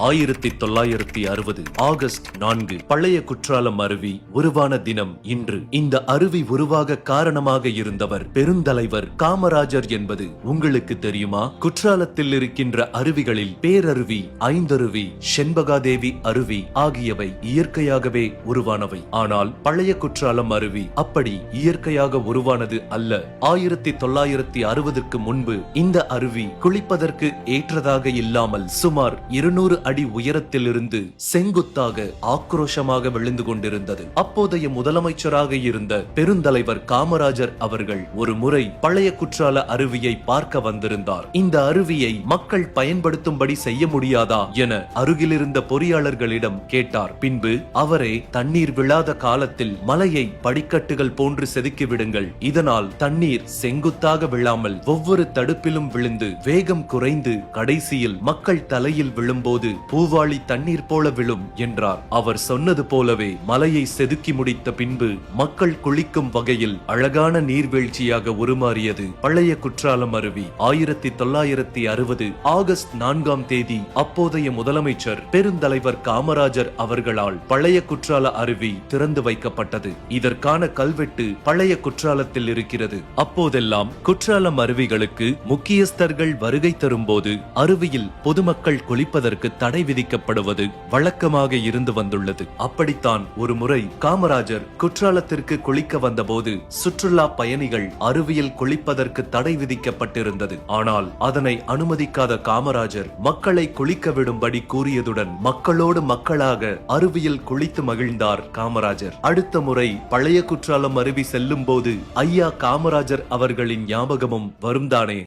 1960 August 4 பழைய குற்றாலம் அருவி உருவான தினம் இன்று. இந்த அருவி உருவாக காரணமாக இருந்தவர் பெருந்தலைவர் காமராஜர் என்பது உங்களுக்கு தெரியுமா? குற்றாலத்தில் இருக்கின்ற அருவிகளில் பேரருவி, ஐந்தருவி, செண்பகாதேவி அருவி ஆகியவை இயற்கையாகவே உருவானவை. ஆனால் பழைய குற்றாலம் அருவி அப்படி இயற்கையாக உருவானது அல்ல. 1960க்கு முன்பு இந்த அருவி குளிப்பதற்கு ஏற்றதாக இல்லாமல் சுமார் 200 அடி உயரத்திலிருந்து செங்குத்தாக ஆக்ரோஷமாக விழுந்து கொண்டிருந்தது. அப்போதைய முதலமைச்சராக இருந்த பெருந்தலைவர் காமராஜர் அவர்கள் ஒரு முறை பழைய குற்றால அருவியை பார்க்க வந்திருந்தார். இந்த அருவியை மக்கள் பயன்படுத்தும்படி செய்ய முடியாதா என அருகிலிருந்த பொறியாளர்களிடம் கேட்டார். பின்பு அவரே தண்ணீர் விழாத காலத்தில் மலையை படிக்கட்டுகள் போன்று செதுக்கிவிடுங்கள், இதனால் தண்ணீர் செங்குத்தாக விழாமல் ஒவ்வொரு தடுப்பிலும் விழுந்து வேகம் குறைந்து கடைசியில் மக்கள் தலையில் விழும்போது பூவாளி தண்ணீர் போல விழும் என்றார். அவர் சொன்னது போலவே மலையை செதுக்கி முடித்த பின்பு மக்கள் குளிக்கும் வகையில் அழகான நீர்வீழ்ச்சியாக உருமாறியது பழைய குற்றாலம் அருவி. 1960 ஆகஸ்ட் 4 அப்போதைய முதலமைச்சர் பெருந்தலைவர் காமராஜர் அவர்களால் பழைய குற்றால அருவி திறந்து வைக்கப்பட்டது. இதற்கான கல்வெட்டு பழைய குற்றாலத்தில் இருக்கிறது. அப்போதெல்லாம் குற்றாலம் அருவிகளுக்கு முக்கியஸ்தர்கள் வருகை தரும்போது அருவியில் பொதுமக்கள் குளிப்பதற்கு தடை விதிக்கப்படுவது வழக்கமாக இருந்து வந்துள்ளது. அப்படித்தான் ஒரு முறை காமராஜர் குற்றாலத்திற்கு குளிக்க வந்தபோது சுற்றுலா பயணிகள் அருவியில் குளிப்பதற்கு தடை விதிக்கப்பட்டிருந்தது. ஆனால் அதனை அனுமதிக்காத காமராஜர் மக்களை குளிக்க விடும்படி கூறியதுடன் மக்களோடு மக்களாக அருவியில் குளித்து மகிழ்ந்தார் காமராஜர். அடுத்த முறை பழைய குற்றாலம் அருவி செல்லும் போது ஐயா காமராஜர் அவர்களின் ஞாபகமும் வரும்தானே.